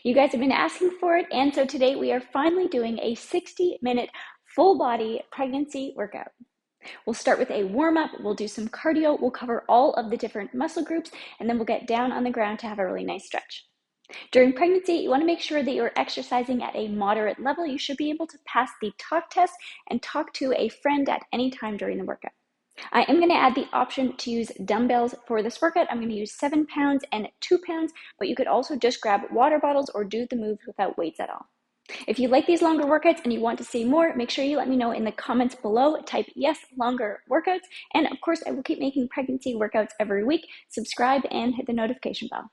You guys have been asking for it, and so today we are finally doing a 60-minute full body pregnancy workout. We'll start with a warm-up, we'll do some cardio, we'll cover all of the different muscle groups, and then we'll get down on the ground to have a really nice stretch. During pregnancy, you want to make sure that you're exercising at a moderate level. You should be able to pass the talk test and talk to a friend at any time during the workout. I am going to add the option to use dumbbells for this workout. I'm going to use 7 pounds and 2 pounds, but you could also just grab water bottles or do the moves without weights at all. If you like these longer workouts and you want to see more, make sure you let me know in the comments below. Type yes, longer workouts. And of course, I will keep making pregnancy workouts every week. Subscribe and hit the notification bell.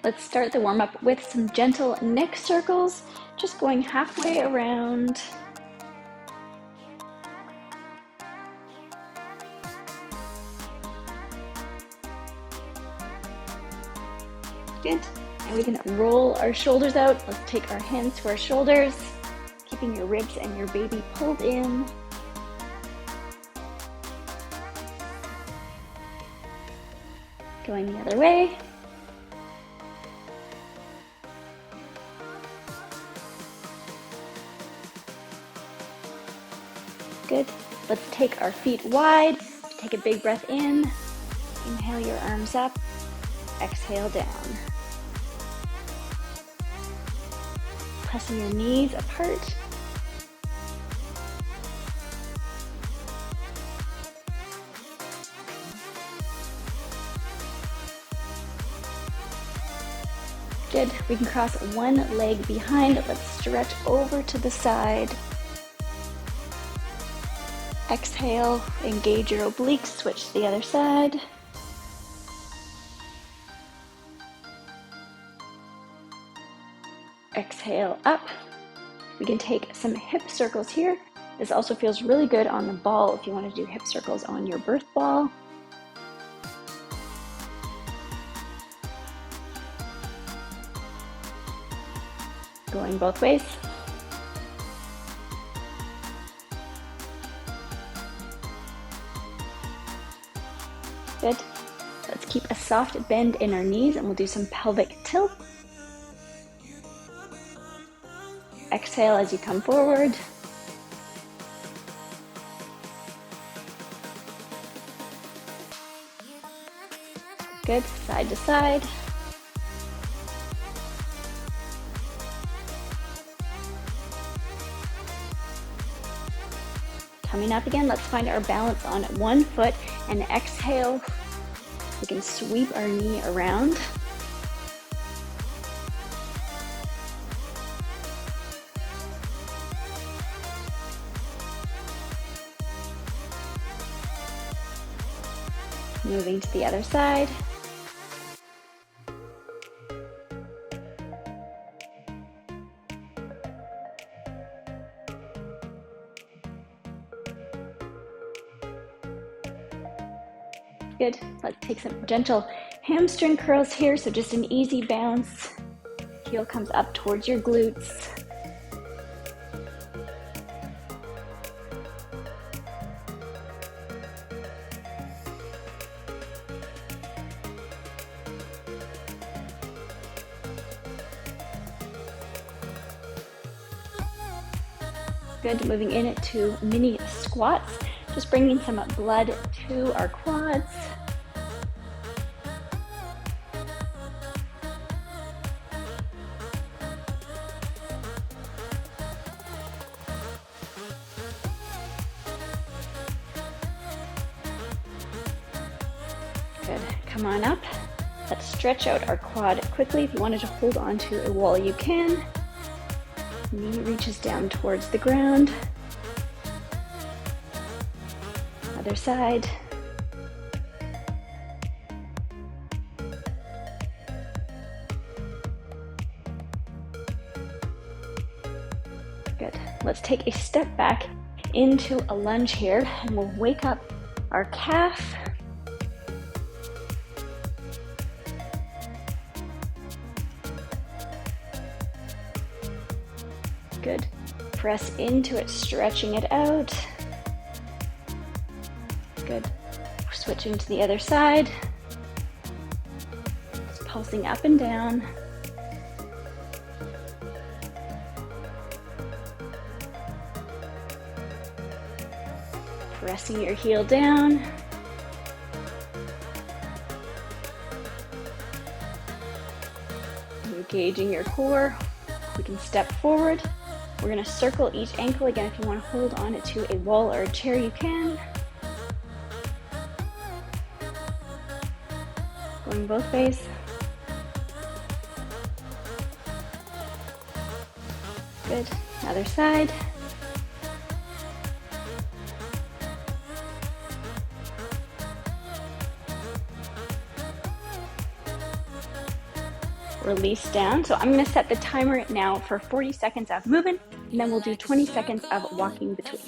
Let's start the warm-up with some gentle neck circles, just going halfway around. Good. And we can roll our shoulders out. Let's take our hands to our shoulders, keeping your ribs and your baby pulled in. Going the other way. Good. Let's take our feet wide. Take a big breath in. Inhale your arms up. Exhale down. Pressing your knees apart. Good. We can cross one leg behind. Let's stretch over to the side. Exhale, engage your obliques, switch to the other side. Exhale up. We can take some hip circles here. This also feels really good on the ball if you want to do hip circles on your birth ball. Going both ways. Good. Let's keep a soft bend in our knees and we'll do some pelvic tilt. Exhale as you come forward. Good. Side to side. Coming up again, let's find our balance on one foot and exhale. We can sweep our knee around. Moving to the other side. Good. Let's take some gentle hamstring curls here. So just an easy bounce. Heel comes up towards your glutes. Good. Moving in to mini squats. Just bringing some blood to our quads. Good. Come on up. Let's stretch out our quad quickly. If you wanted to hold on to a wall, you can. Knee reaches down towards the ground. Other side. Good. Let's take a step back into a lunge here and we'll wake up our calf. Good. Press into it, stretching it out. Good. Switching to the other side. pulsing up and down. Pressing your heel down. Engaging your core. We can step forward. We're going to circle each ankle. Again, if you want to hold on to a wall or a chair, you can. Going both ways. Good. Other side. Release down. So I'm going to set the timer now for 40 seconds of movement, and then we'll do 20 seconds of walking between.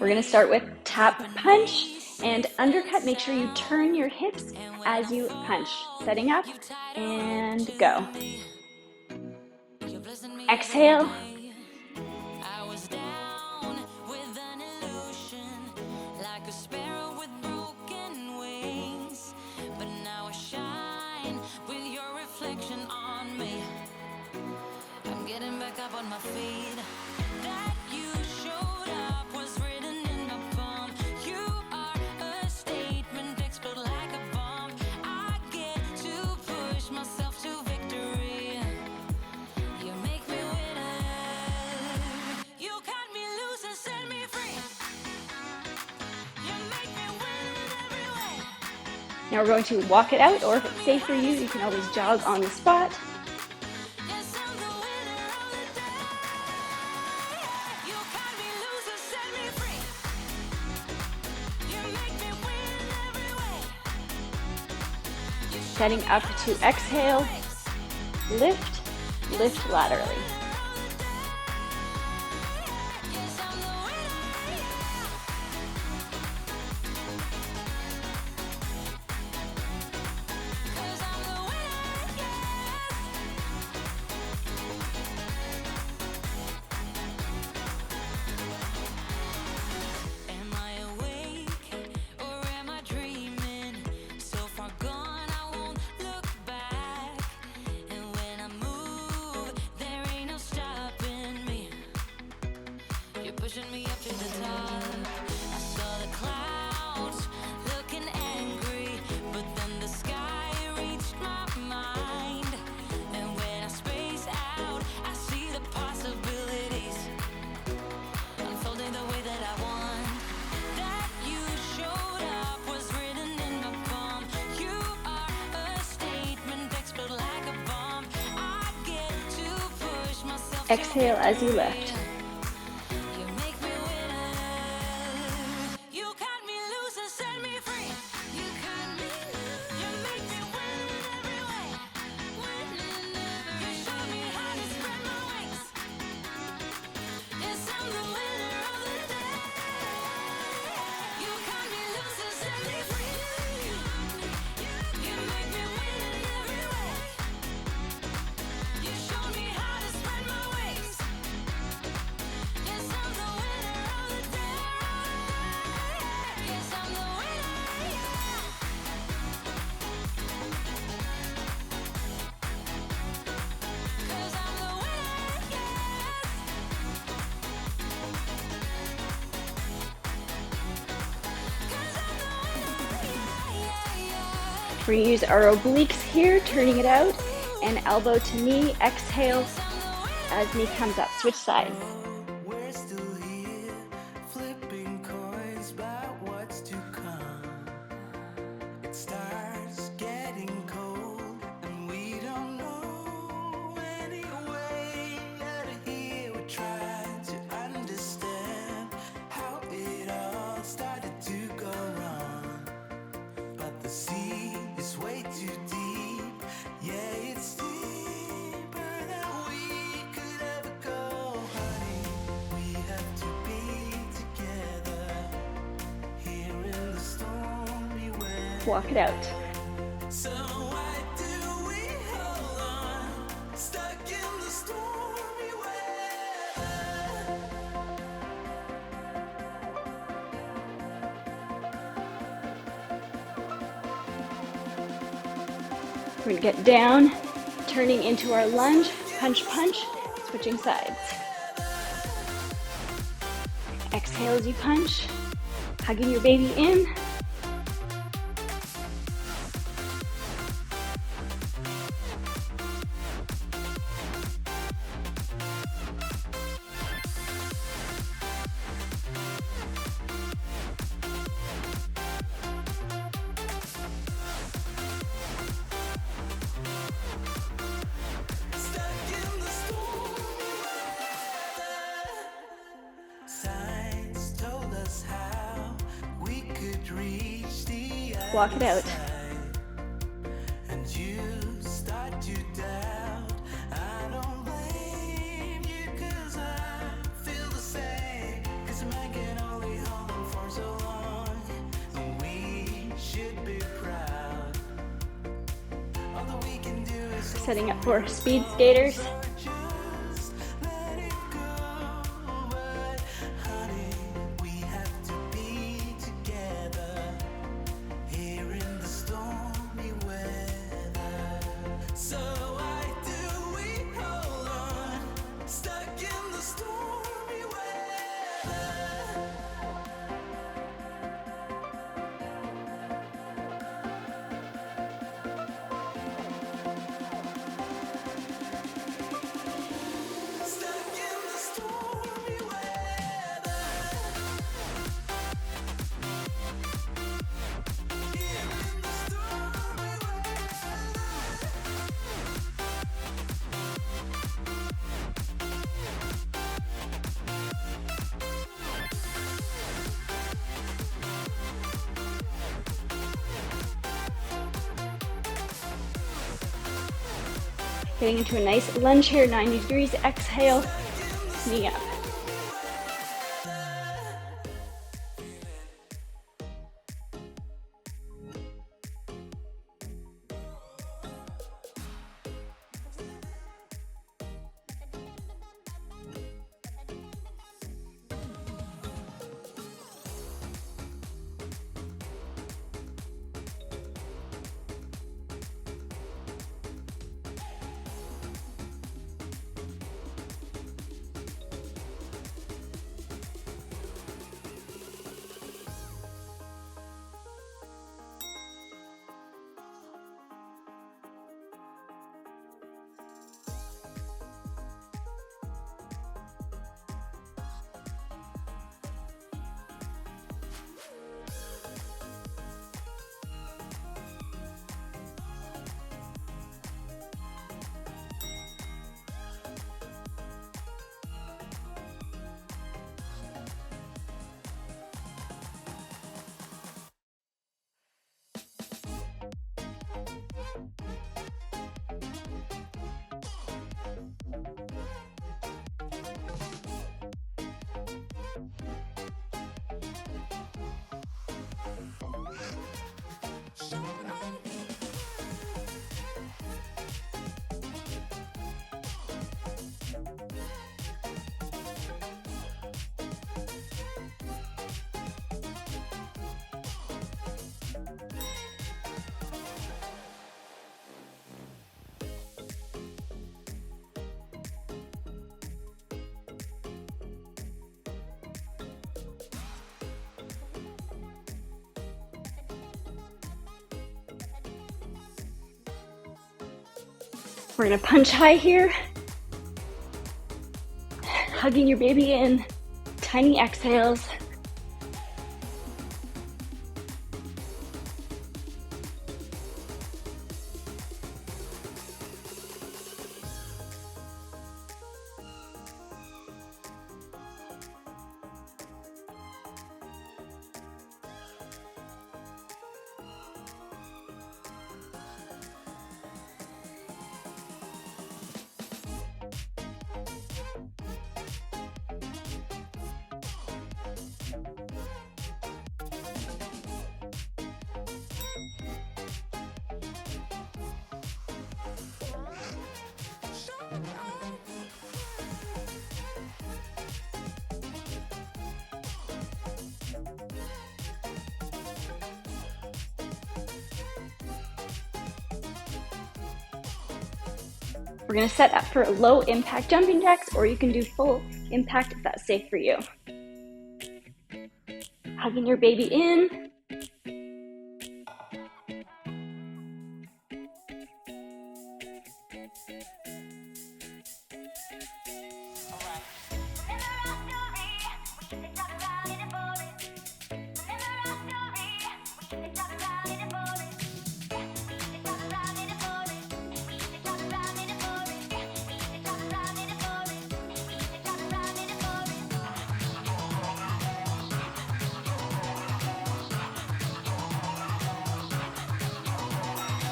We're going to start with tap punch and undercut. Make sure you turn your hips as you punch. Setting up and go. Exhale. On my feet, that you showed up was written in my palm. You are a statement, explode like a bomb. I get to push myself to victory. You make me winner. You cut me loose and set me free. You make me win every way. Now we're going to walk it out, or if it's safe for you, you can always jog on the spot. Setting up to exhale, lift, lift laterally. Pushing me up to the top. I saw the clouds looking angry, but then the sky reached my mind. And when I space out, I see the possibilities unfolding the way that I want. That you showed up was written in my palm. You are a statement, explode like a bomb. I get to push myself. Exhale as you lift. We're going to use our obliques here, turning it out, and elbow to knee, exhale as knee comes up. Switch sides. We're still here, flipping coins about what's to come. It starts getting cold, and we don't know anyway. Out of here, we're trying to understand how it all started to go wrong. But the sea is way too deep, yeah, it's deeper than we could ever go, honey. We have to be together here in the stormy weather. Walk it out. So why do we hold on, stuck in the stormy weather? We're gonna get down, turning into our lunge, punch, punch, switching sides. Exhale as you punch, hugging your baby in. Walk it out. And you start to doubt. I don't blame you, 'cause I feel the same. 'Cause a man can only hold on for so long, and we should be proud. All that we can do is Setting up for speed skaters. just let it go. But honey, we have to be together here in the stormy weather. So why do we hold on, stuck in the stormy weather? Stuck in the stormy weather. Here in the stormy weather. Getting into a nice lunge here, 90 degrees. Exhale, knee up. We're gonna punch high here. Hugging your baby in. Tiny exhales. We're gonna set up for low impact jumping jacks, or you can do full impact if that's safe for you. Hugging your baby in.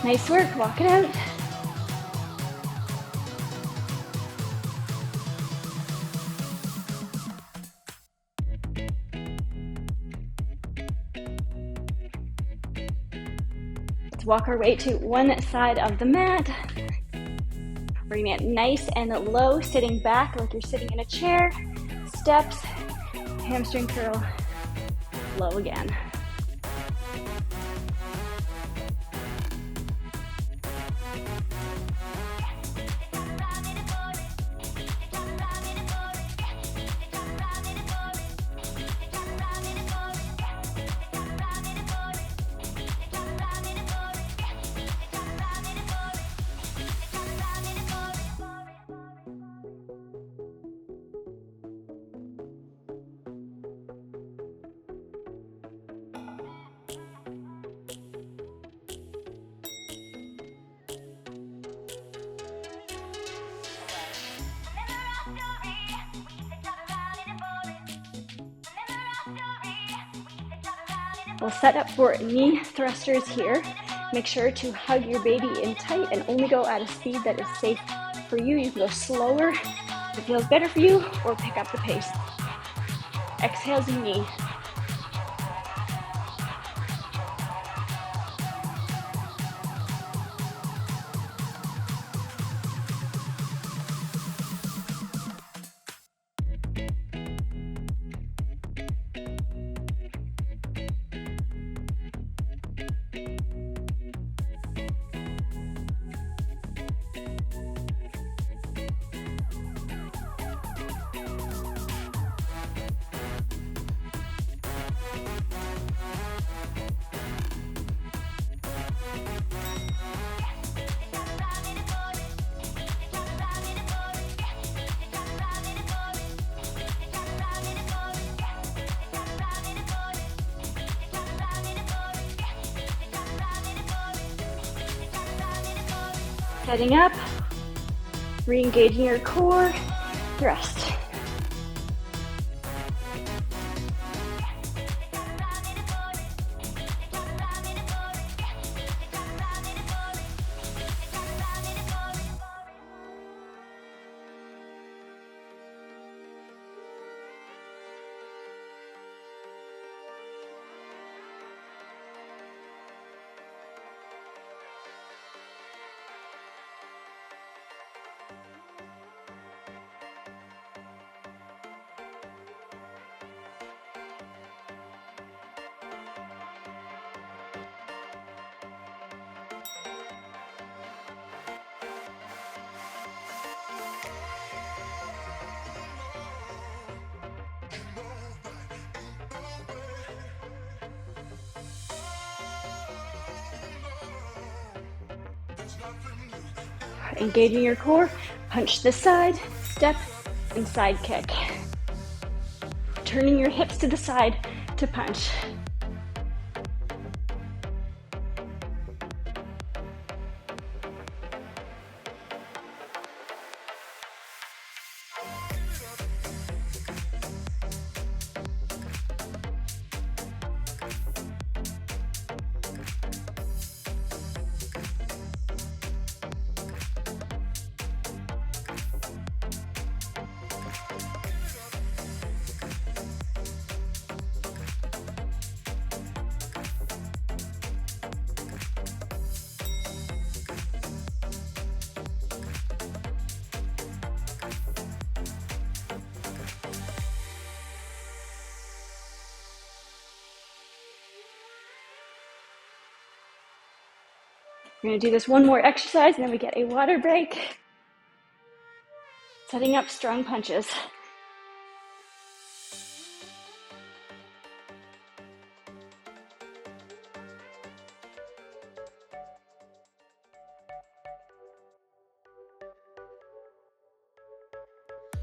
Nice work, walk it out. Let's walk our way to one side of the mat. We're gonna get nice and low, sitting back like you're sitting in a chair. Steps, hamstring curl, low again. We'll set up for knee thrusters here. Make sure to hug your baby in tight and only go at a speed that is safe for you. You can go slower if it feels better for you, or pick up the pace. Exhale as you knee. Setting up, re-engaging your core, thrust. Engaging your core, punch the side, step, and side kick. Turning your hips to the side to punch. We're gonna do this one more exercise and then we get a water break. Setting up strong punches.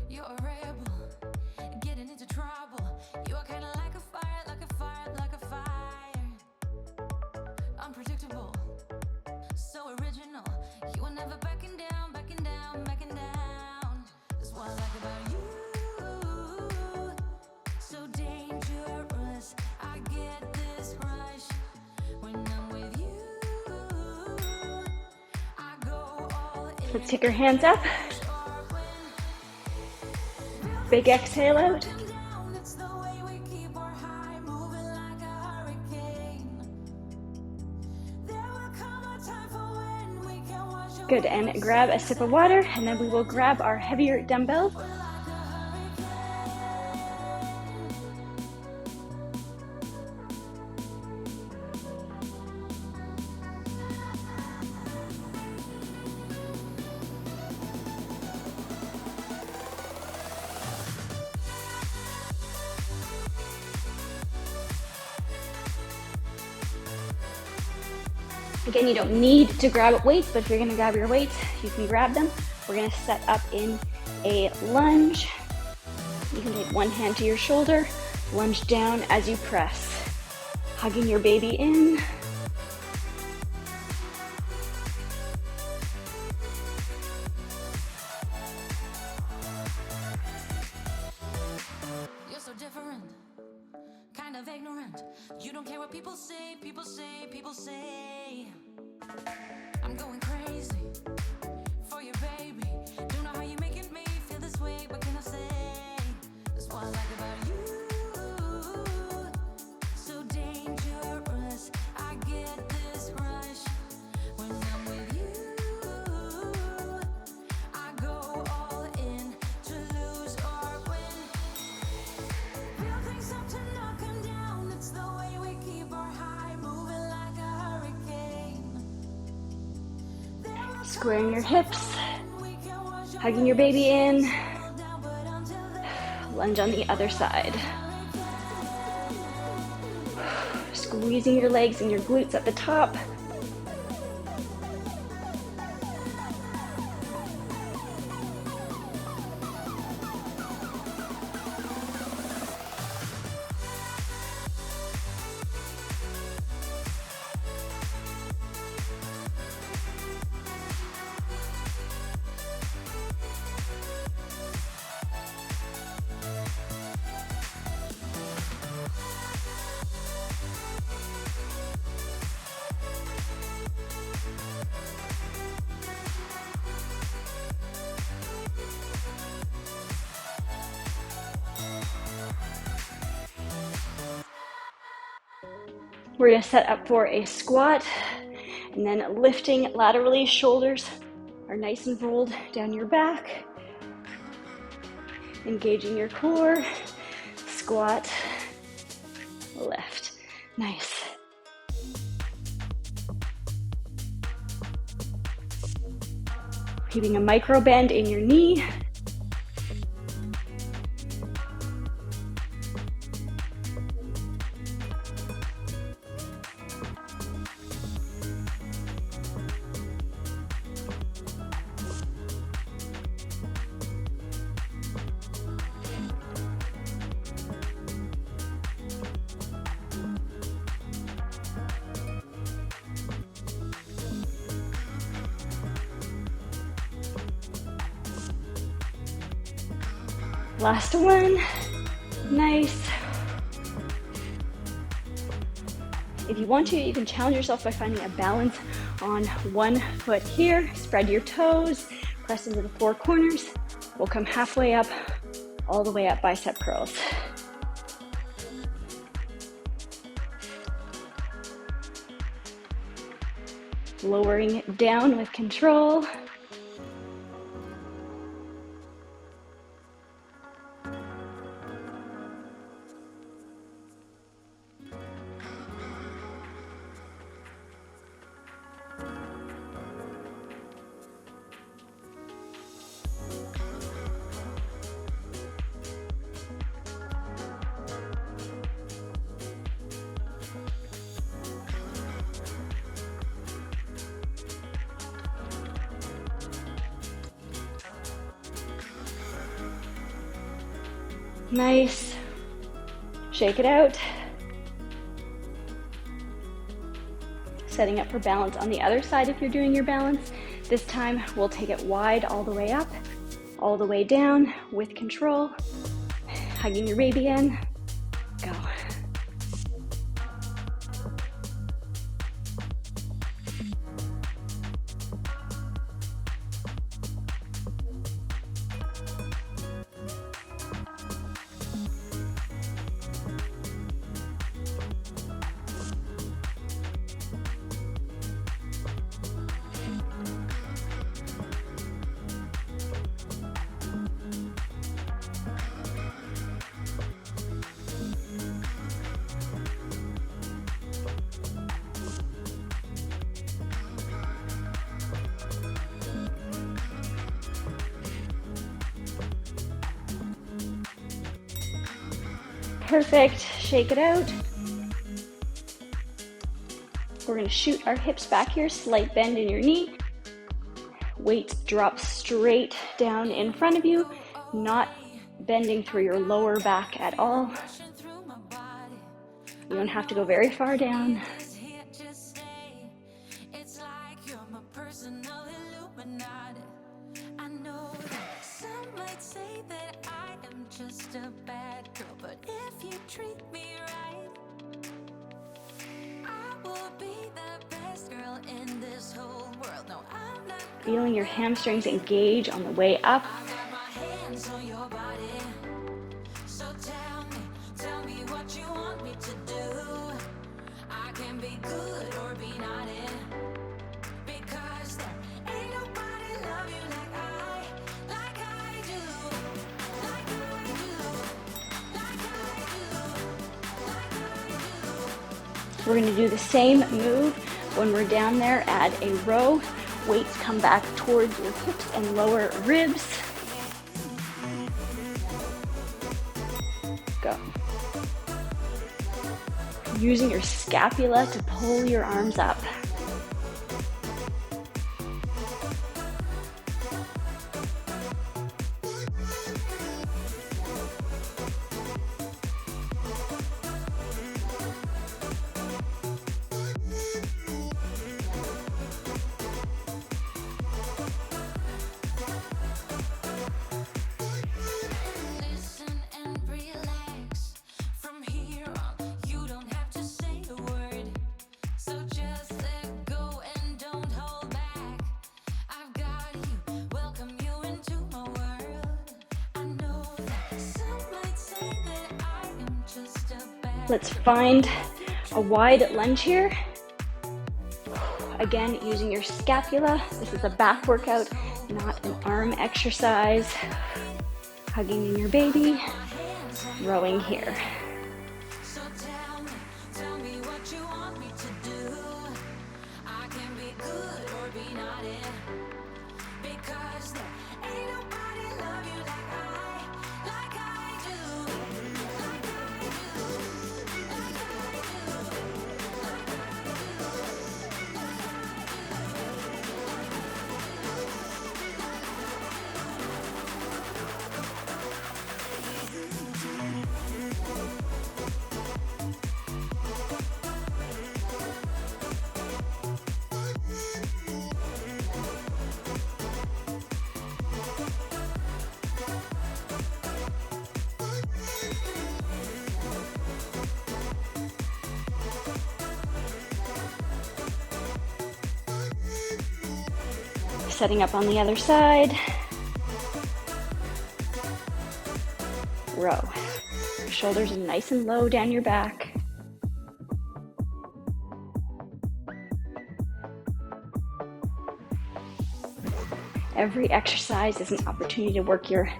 You're a rebel, getting into trouble. You are kinda like a fire, like a fire, like a fire. Unpredictable, so original. You are never backing down, backing down, backing down. That's what I like about you. So dangerous, I get this rush when I'm with you. I go all in. Let's take our hands up. Big exhale out. Good, and grab a sip of water, and then we will grab our heavier dumbbells. Again, you don't need to grab weights, but if you're gonna grab your weights, you can grab them. We're gonna set up in a lunge. You can take one hand to your shoulder, lunge down as you press, hugging your baby in. You're so different, kind of ignorant. You don't care what people say, people say, people say. I'm going crazy for your baby. Don't know how you're making me feel this way. What can I say? That's what I like about you. So dangerous, I get this rush when I'm with you. I go all in to lose or win. Real things up to knock 'em down. It's the way we keep our high moving like a hurricane. Squaring your hips, hugging your baby in. Lunge on the other side. Squeezing your legs and your glutes at the top. We're gonna set up for a squat, and then lifting laterally, shoulders are nice and rolled down your back. Engaging your core, squat, lift. Nice. Keeping a micro bend in your knee. Last one. Nice. If you want to, you can challenge yourself by finding a balance on one foot here. Spread your toes, press into the four corners. We'll come halfway up, all the way up, bicep curls. Lowering down with control. Nice. Shake it out. Setting up for balance on the other side if you're doing your balance. This time we'll take it wide all the way up, all the way down with control. Hugging your baby in. Go. Perfect. Shake it out. We're going to shoot our hips back here, slight bend in your knee. Weight drops straight down in front of you, not bending through your lower back at all. You don't have to go very far down. Feeling your hamstrings engage on the way up. We're going to do the same move when we're down there. Add a row. Weights come back towards your hips and lower ribs. Go. Using your scapula to pull your arms up. Let's find a wide lunge here. Again, using your scapula. This is a back workout, not an arm exercise. Hugging in your baby, rowing here. Setting up on the other side. Row. Shoulders are nice and low down your back. Every exercise is an opportunity to work your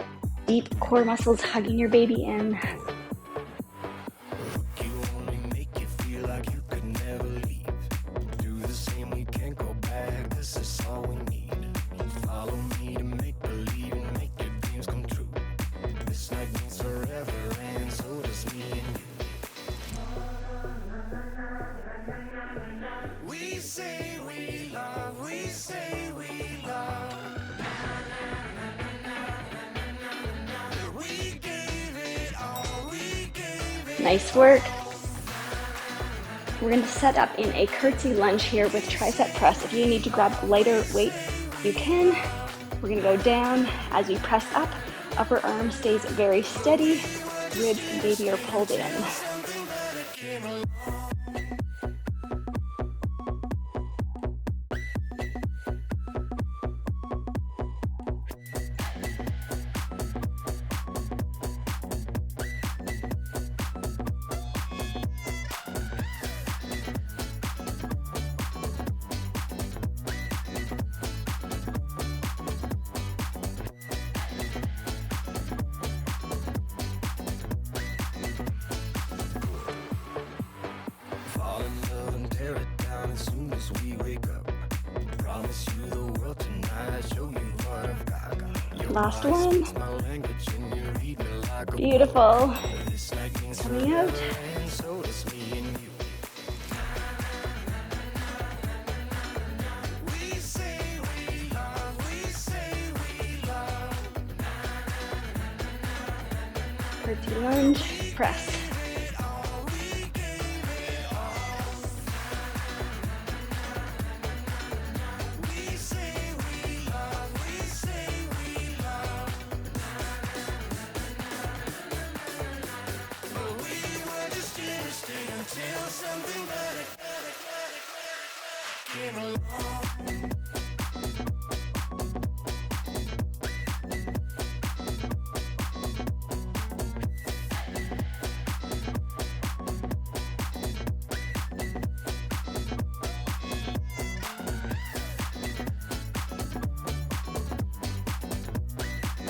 deep core muscles, hugging your baby in. We gave it all. Nice work. We're going to set up in a curtsy lunge here with tricep press. If you need to grab lighter weight, you can. We're going to go down as you press up. Upper arm stays very steady. Ribs maybe are pulled in. Last one. Beautiful. Coming out. Curtsy lunge, press.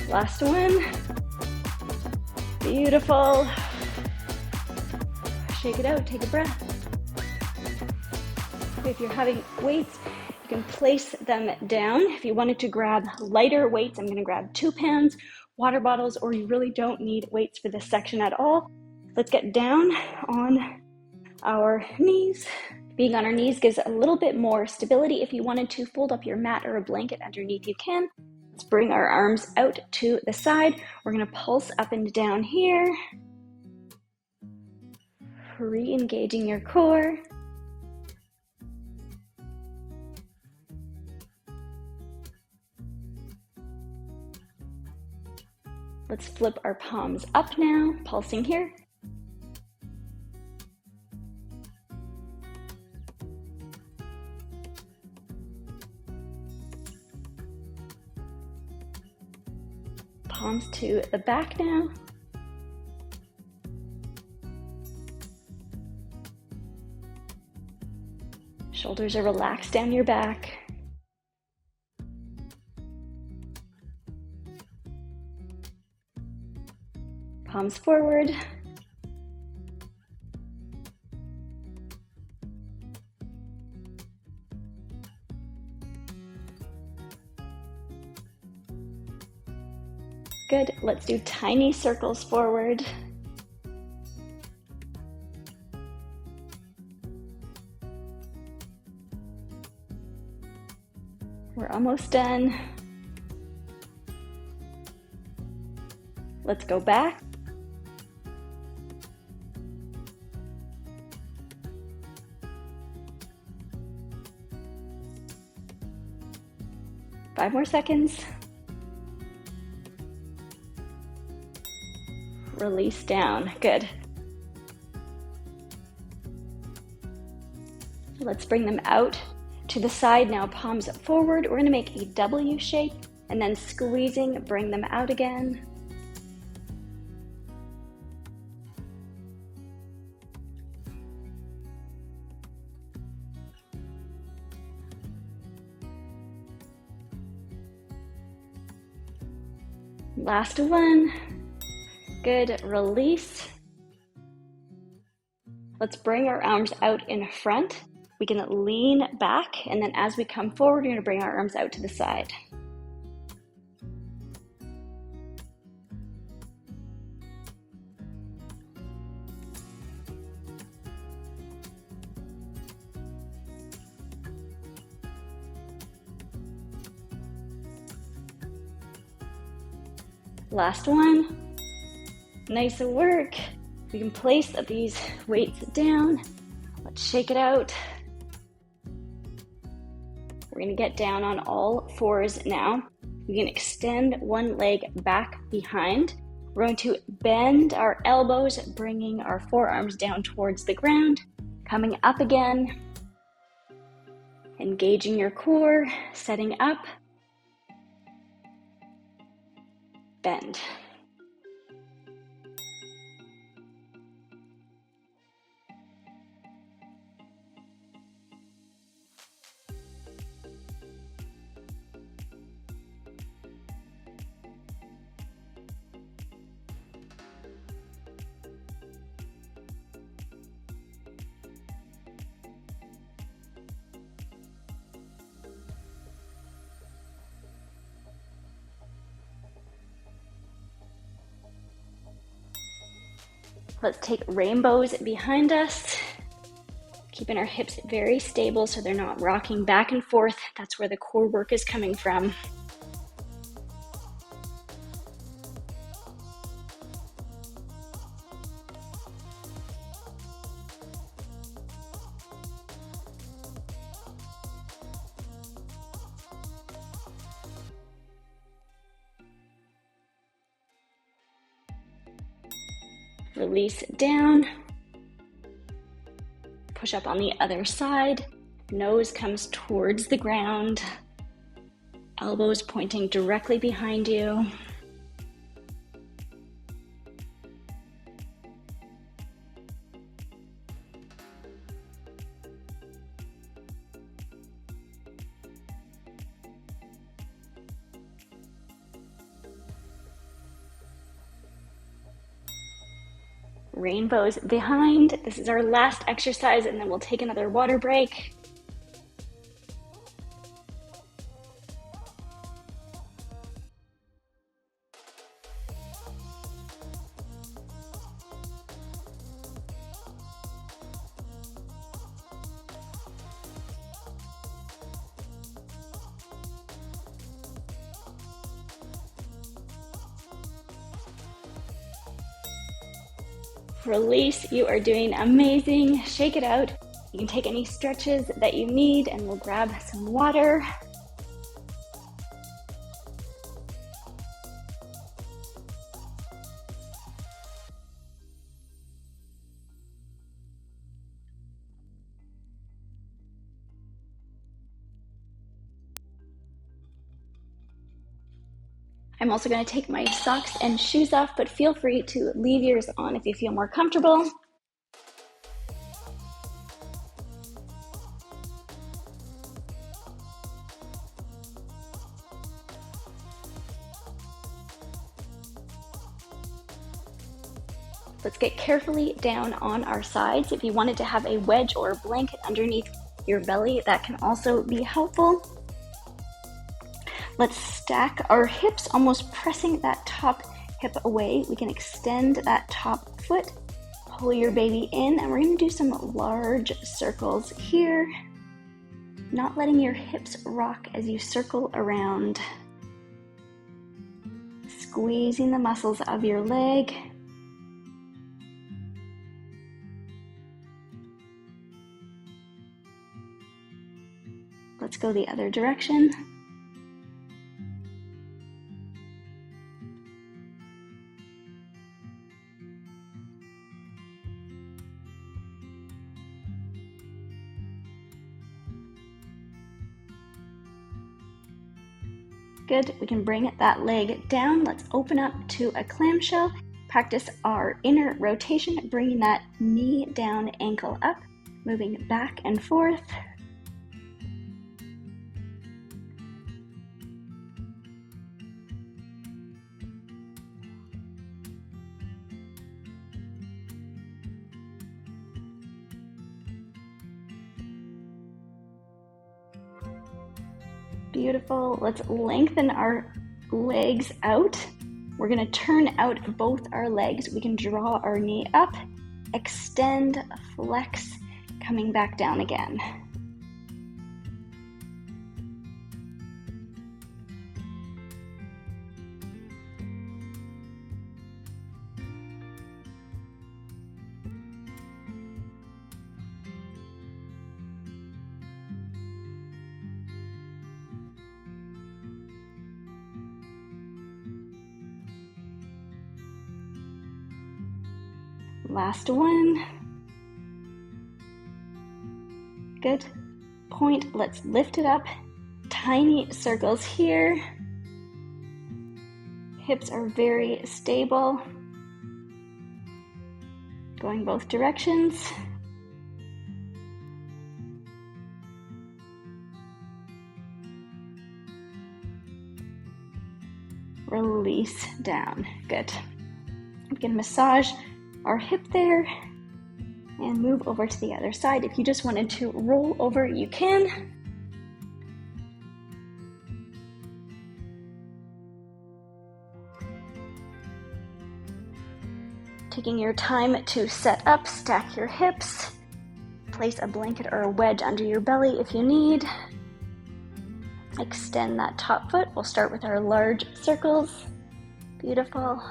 Last one. Beautiful. Shake it out, take a breath. If you're having weights, you can place them down. If you wanted to grab lighter weights, I'm gonna grab 2 pounds, water bottles, or you really don't need weights for this section at all. Let's get down on our knees. Being on our knees gives a little bit more stability. If you wanted to fold up your mat or a blanket underneath, you can. Let's bring our arms out to the side. We're gonna pulse up and down here. Re-engaging your core. Let's flip our palms up now, pulsing here. Palms to the back now. Shoulders are relaxed down your back. Palms forward. Good. Let's do tiny circles forward. We're almost done. Let's go back. Five more seconds. Release down. Good. Let's bring them out to the side now, palms forward. We're going to make a W shape and then squeezing, bring them out again. Last one. Good. Release. Let's bring our arms out in front. We can lean back, and then as we come forward, we're going to bring our arms out to the side. Last one. Nice work. We can place these weights down. Let's shake it out. We're gonna get down on all fours now. We can extend one leg back behind. We're going to bend our elbows, bringing our forearms down towards the ground, coming up again, engaging your core, setting up, bend. Let's take rainbows behind us, keeping our hips very stable so they're not rocking back and forth. That's where the core work is coming from. Release down. Push up on the other side. Nose comes towards the ground. Elbows pointing directly behind you. Rainbows behind. This is our last exercise, and then we'll take another water break. Release. You are doing amazing. Shake it out. You can take any stretches that you need, and we'll grab some water. I'm also going to take my socks and shoes off, but feel free to leave yours on if you feel more comfortable. Let's get carefully down on our sides. If you wanted to have a wedge or a blanket underneath your belly, that can also be helpful. Let's stack our hips, almost pressing that top hip away. We can extend that top foot, pull your baby in, and we're going to do some large circles here, not letting your hips rock as you circle around, squeezing the muscles of your leg. Let's go the other direction. Good. We can bring that leg down. Let's open up to a clamshell. Practice our inner rotation, bringing that knee down, ankle up, moving back and forth. Beautiful. Let's lengthen our legs out. We're going to turn out both our legs. We can draw our knee up, extend, flex, coming back down again. Last one. Good. Point, let's lift it up. Tiny circles here. Hips are very stable. Going both directions. Release down. Good. We can massage our hip there and move over to the other side. If you just wanted to roll over, you can. Taking your time to set up, stack your hips. Place a blanket or a wedge under your belly if you need. Extend that top foot. We'll start with our large circles. Beautiful.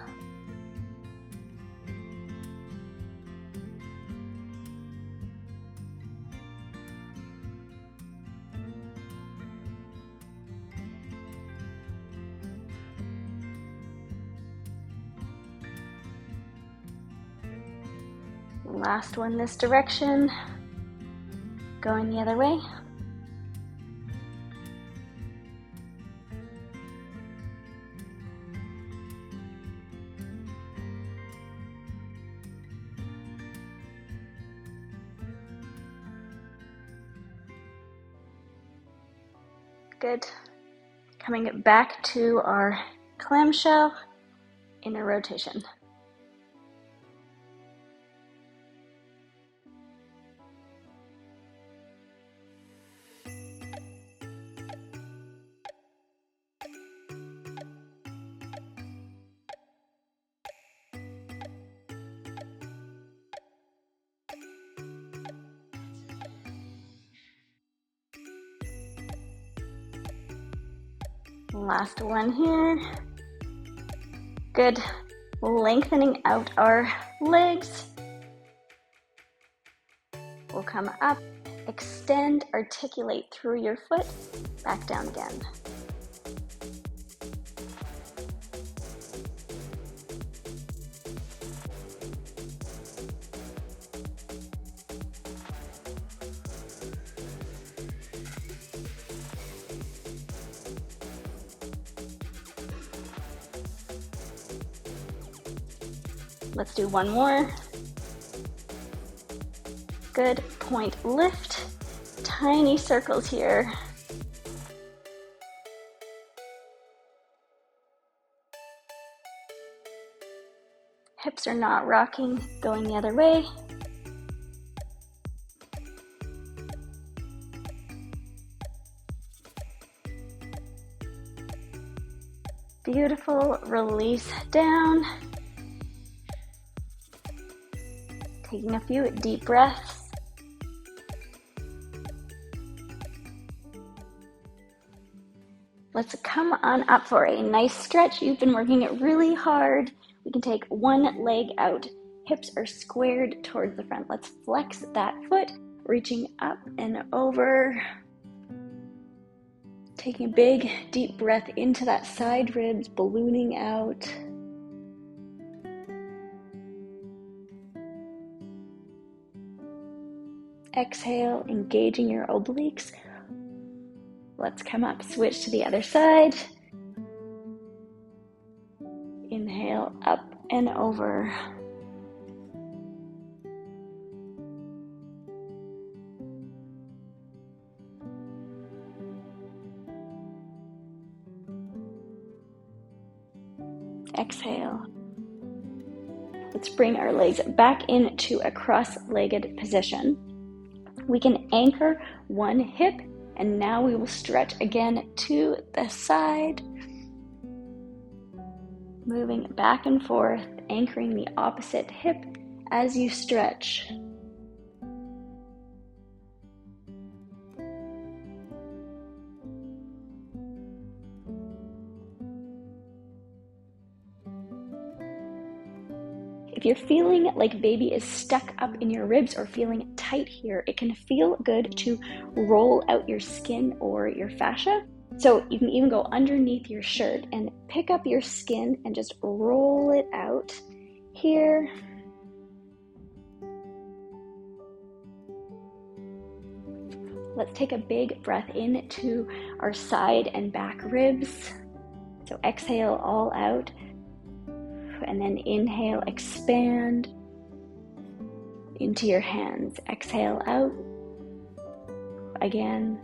Last one this direction. Going the other way. Good. Coming back to our clamshell in a rotation. Last one here. Good. Lengthening out our legs. We'll come up, extend, articulate through your foot, back down again. Let's do one more. Good. Point lift. Tiny circles here. Hips are not rocking, going the other way. Beautiful. Release down. Taking a few deep breaths. Let's come on up for a nice stretch. You've been working it really hard. We can take one leg out. Hips are squared towards the front. Let's flex that foot, reaching up and over. Taking a big deep breath into that side ribs, ballooning out. Exhale, engaging your obliques. Let's come up, switch to the other side. Inhale, up and over. Exhale. Let's bring our legs back into a cross-legged position. We can anchor one hip, and now we will stretch again to the side. Moving back and forth, anchoring the opposite hip as you stretch. If you're feeling like baby is stuck up in your ribs or feeling tight here, it can feel good to roll out your skin or your fascia. So you can even go underneath your shirt and pick up your skin and just roll it out here. Let's take a big breath into our side and back ribs. So exhale all out, and then inhale, expand into your hands. Exhale out, again.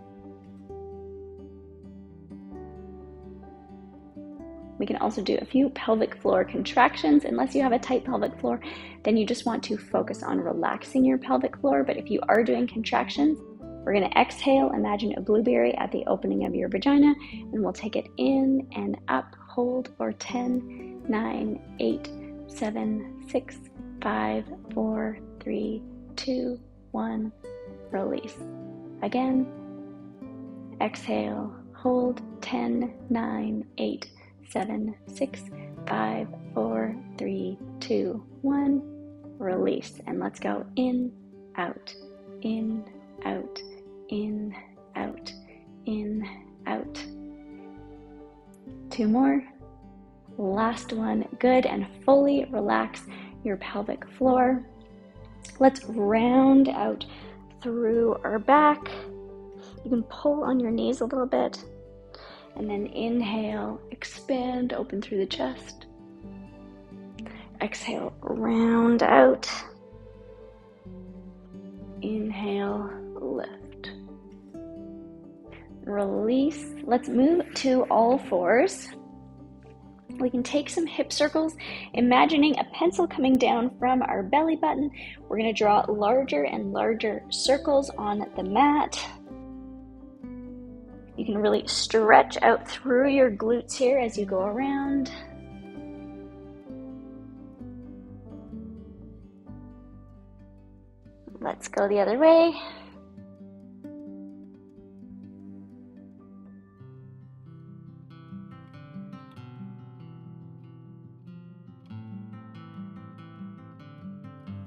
We can also do a few pelvic floor contractions. Unless you have a tight pelvic floor, then you just want to focus on relaxing your pelvic floor. But if you are doing contractions, we're going to exhale, imagine a blueberry at the opening of your vagina, and we'll take it in and up, hold for 10, 9, 8, 7, 6, 5, 4, 3, 2, 1, release. Again, exhale, hold, 10, 9, 8, 7, 6, 5, 4, 3, 2, 1, release. And let's go in, out, in, out, in, out, in, out. 2 more. Last one. Good. And fully relax your pelvic floor. Let's round out through our back. You can pull on your knees a little bit. And then inhale, expand, open through the chest. Exhale, round out. Inhale, lift. Release. Let's move to all fours. We can take some hip circles, imagining a pencil coming down from our belly button. We're going to draw larger and larger circles on the mat. You can really stretch out through your glutes here as you go around. Let's go the other way.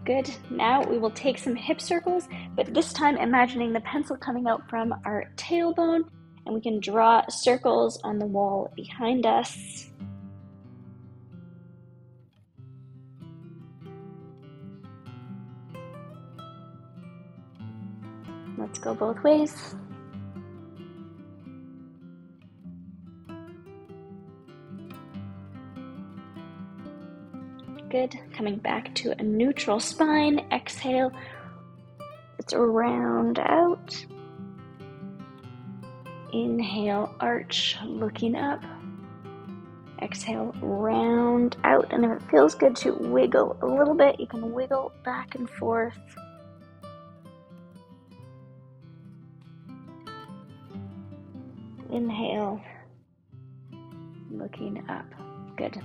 Good. Now we will take some hip circles, but this time imagining the pencil coming out from our tailbone, and we can draw circles on the wall behind us. Let's go both ways. Good. Coming back to a neutral spine. Exhale. Let's round out. Inhale, arch, looking up. Exhale, round out. And if it feels good to wiggle a little bit, you can wiggle back and forth. Inhale, looking up. Good.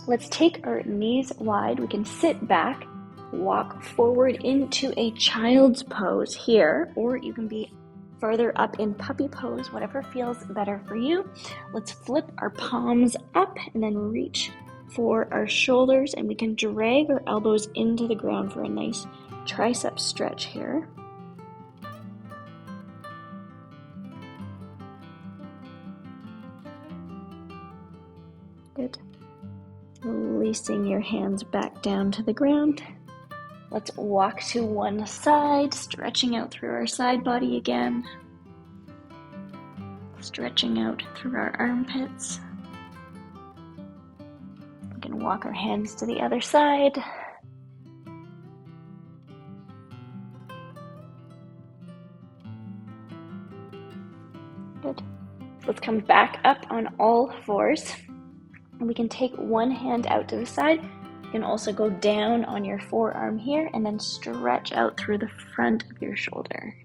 Let's take our knees wide. We can sit back, walk forward into a child's pose here, or you can be further up in puppy pose, whatever feels better for you. Let's flip our palms up and then reach for our shoulders, and we can drag our elbows into the ground for a nice tricep stretch here. Good. Releasing your hands back down to the ground. Let's walk to one side, stretching out through our side body again. Stretching out through our armpits. We can walk our hands to the other side. Good. Let's come back up on all fours. And we can take one hand out to the side. You can also go down on your forearm here and then stretch out through the front of your shoulder.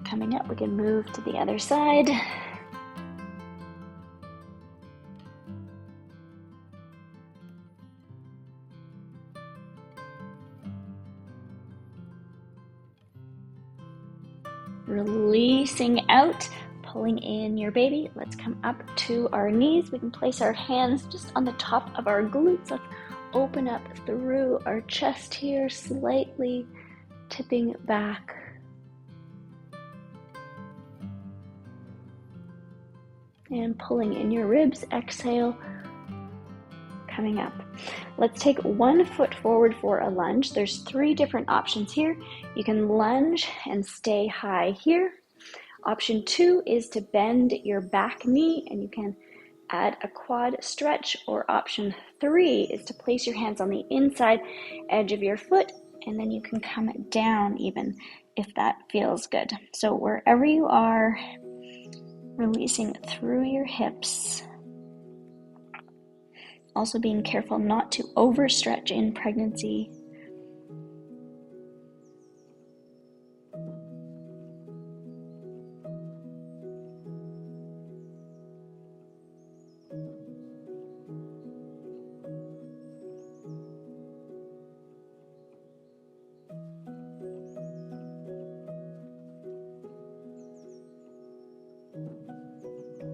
Coming up, we can move to the other side. Releasing out, pulling in your baby. Let's come up to our knees. We can place our hands just on the top of our glutes. Let's open up through our chest here, slightly tipping back. And pulling in your ribs. Exhale. coming up. Let's take one foot forward for a lunge. There's 3 different options here. You can lunge and stay high here. Option 2 is to bend your back knee and you can add a quad stretch, or option 3 is to place your hands on the inside edge of your foot and then you can come down even if that feels good. So wherever you are, releasing through your hips. Also being careful not to overstretch in pregnancy.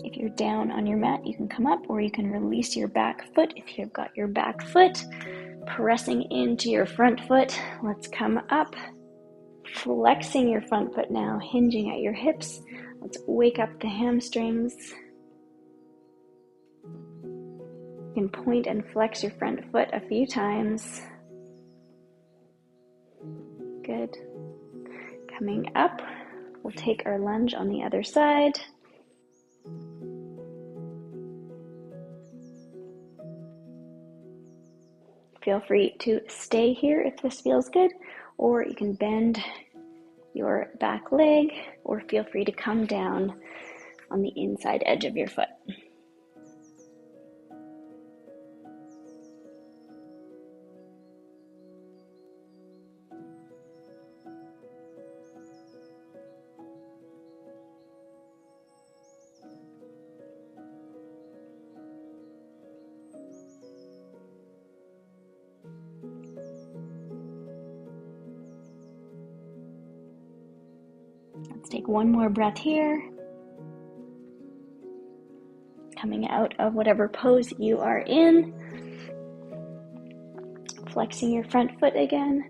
If you're down on your mat, you can come up, or you can release your back foot. If you've got your back foot pressing into your front foot, let's come up, flexing your front foot now, hinging at your hips. Let's wake up the hamstrings. You can point and flex your front foot a few times. Good. Coming up, we'll take our lunge on the other side. Feel free to stay here if this feels good, or you can bend your back leg, or feel free to come down on the inside edge of your foot. Let's take one more breath here. Coming out of whatever pose you are in. Flexing your front foot again.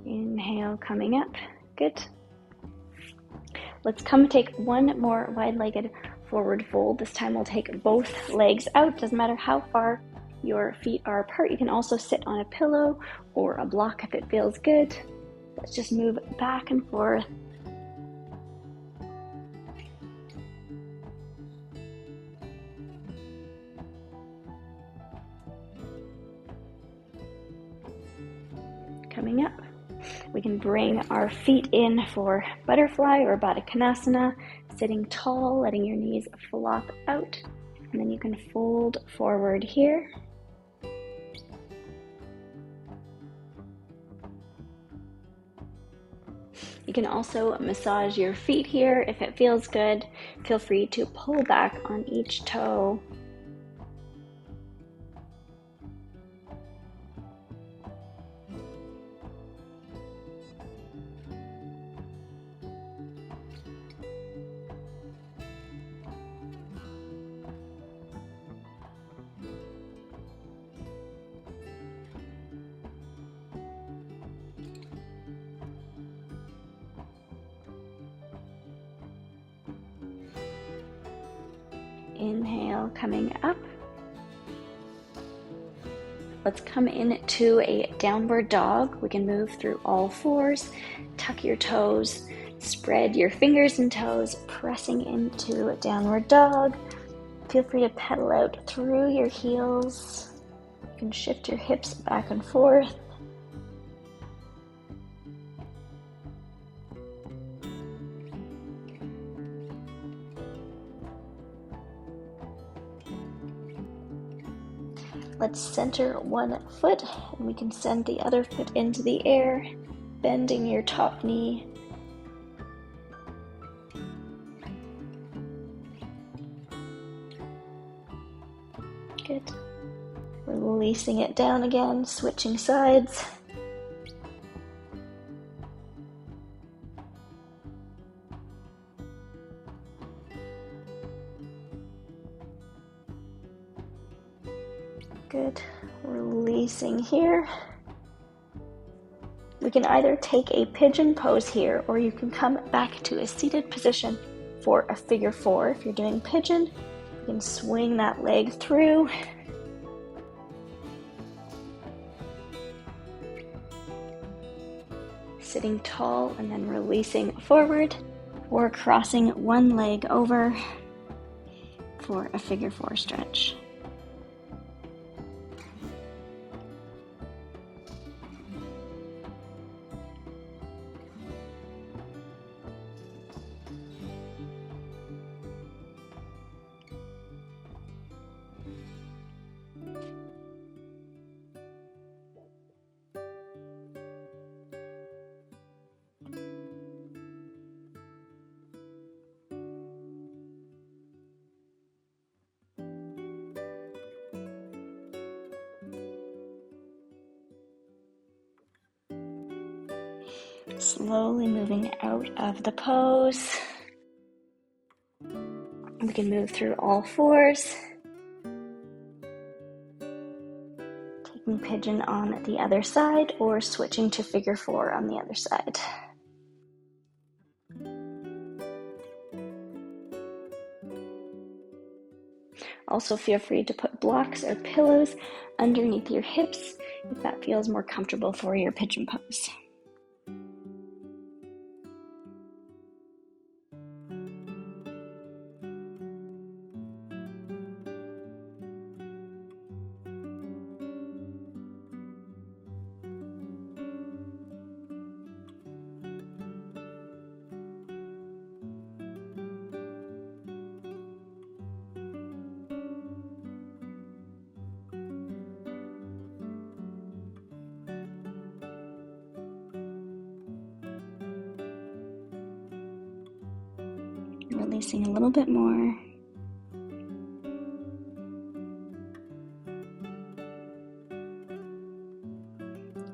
Inhale, coming up. Good. Let's come take one more wide-legged forward fold. This time we'll take both legs out. Doesn't matter how far your feet are apart. You can also sit on a pillow or a block if it feels good. Let's just move back and forth. Coming up. We can bring our feet in for butterfly or Baddha Konasana, sitting tall, letting your knees flop out, and then you can fold forward here. You can also massage your feet here if it feels good. Feel free to pull back on each toe. Inhale, coming up. Let's come into a downward dog. We can move through all fours, tuck your toes, spread your fingers and toes, pressing into a downward dog. Feel free to pedal out through your heels. You can shift your hips back and forth. Let's center one foot, and we can send the other foot into the air, bending your top knee. Good. Releasing it down again, switching sides. Good. Releasing here. We can either take a pigeon pose here, or you can come back to a seated position for a figure four. If you're doing pigeon, you can swing that leg through. Sitting tall and then releasing forward, or crossing one leg over for a figure four stretch. Slowly moving out of the pose. We can move through all fours. Taking pigeon on the other side, or switching to figure four on the other side. Also feel free to put blocks or pillows underneath your hips if that feels more comfortable for your pigeon pose. Releasing a little bit more.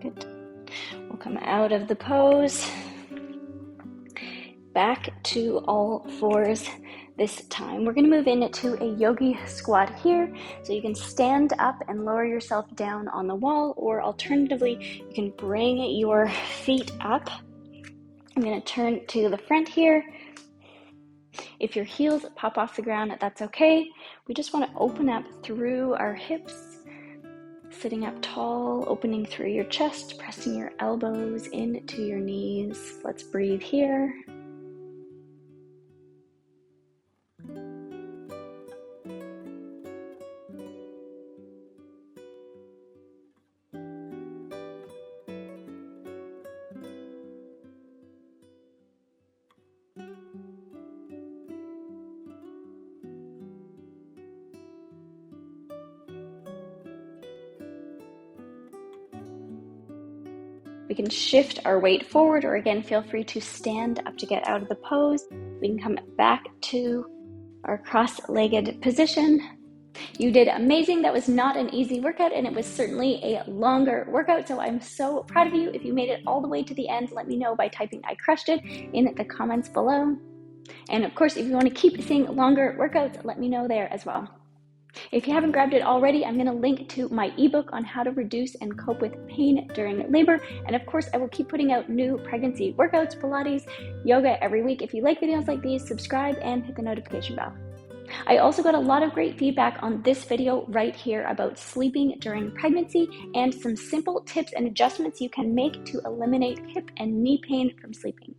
Good. We'll come out of the pose. Back to all fours this time. We're going to move into a yogi squat here. So you can stand up and lower yourself down on the wall, or alternatively, you can bring your feet up. I'm going to turn to the front here. If your heels pop off the ground, that's okay. We just want to open up through our hips, sitting up tall, opening through your chest, pressing your elbows into your knees. Let's breathe here. We can shift our weight forward, or again, feel free to stand up to get out of the pose. We can come back to our cross-legged position. You did amazing. That was not an easy workout, and it was certainly a longer workout, so I'm so proud of you. If you made it all the way to the end, let me know by typing "I crushed it" in the comments below. And of course, if you want to keep seeing longer workouts, let me know there as well. If you haven't grabbed it already, I'm going to link to my ebook on how to reduce and cope with pain during labor. And of course, I will keep putting out new pregnancy workouts, Pilates, yoga every week. If you like videos like these, subscribe and hit the notification bell. I also got a lot of great feedback on this video right here about sleeping during pregnancy and some simple tips and adjustments you can make to eliminate hip and knee pain from sleeping.